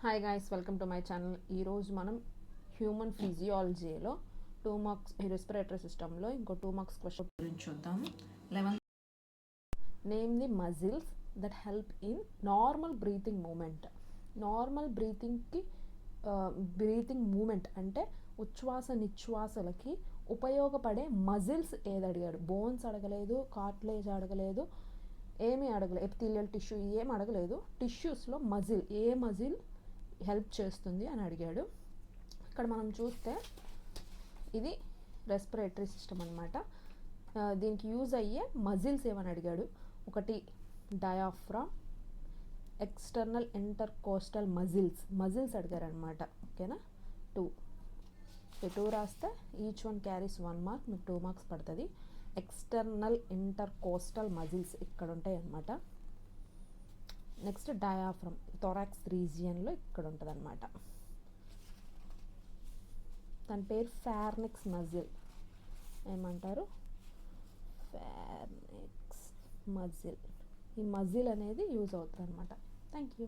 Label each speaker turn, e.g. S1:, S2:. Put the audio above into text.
S1: Hi guys, welcome to my channel. ఈరోజు మనం human ఫిజియాలజీలో 2 marks respiratory సిస్టంలో ఇంకో 2 మార్క్స్ క్వశ్చన్ గురించి చూద్దాం. 11 name the muscles that help in normal breathing movement. Normal బ్రీతింగ్కి బ్రీతింగ్ మూమెంట్ అంటే ఉచ్ఛ్వాస నిశ్వాసలకి ఉపయోగపడే మజిల్స్ ఏది అడిగాడు. బోన్స్ అడగలేదు, కార్ట్లేజ్ అడగలేదు, ఏమీ అడగలేదు, ఎపిథీలియల్ టిష్యూ ఏం అడగలేదు. టిష్యూస్లో మజిల్, ఏ మజిల్ హెల్ప్ చేస్తుంది అని అడిగాడు. ఇక్కడ మనం చూస్తే ఇది రెస్పిరేటరీ సిస్టమ్ అనమాట. దీనికి యూజ్ అయ్యే మజిల్స్ ఏమని అడిగాడు. ఒకటి డయాఫ్రామ్, ఎక్స్టర్నల్ ఇంటర్కోస్టల్ మజిల్స్ అడిగారనమాట. ఓకేనా. 2 రాస్తే ఈచ్ వన్ క్యారీస్ 1 మార్క్, మీకు 2 మార్క్స్ పడుతుంది. ఎక్స్టర్నల్ ఇంటర్కోస్టల్ మజిల్స్ ఇక్కడ ఉంటాయి అన్నమాట. నెక్స్ట్ డయాఫ్రమ్, థొరాక్స్ రీజియన్లో ఇక్కడ ఉంటుంది అనమాట. దాని పేరు ఫార్నిక్స్ మజిల్. ఏమంటారు? ఫార్నిక్స్ మజిల్. ఈ మజిల్ అనేది యూజ్ అవుతుంది అనమాట. Thank you.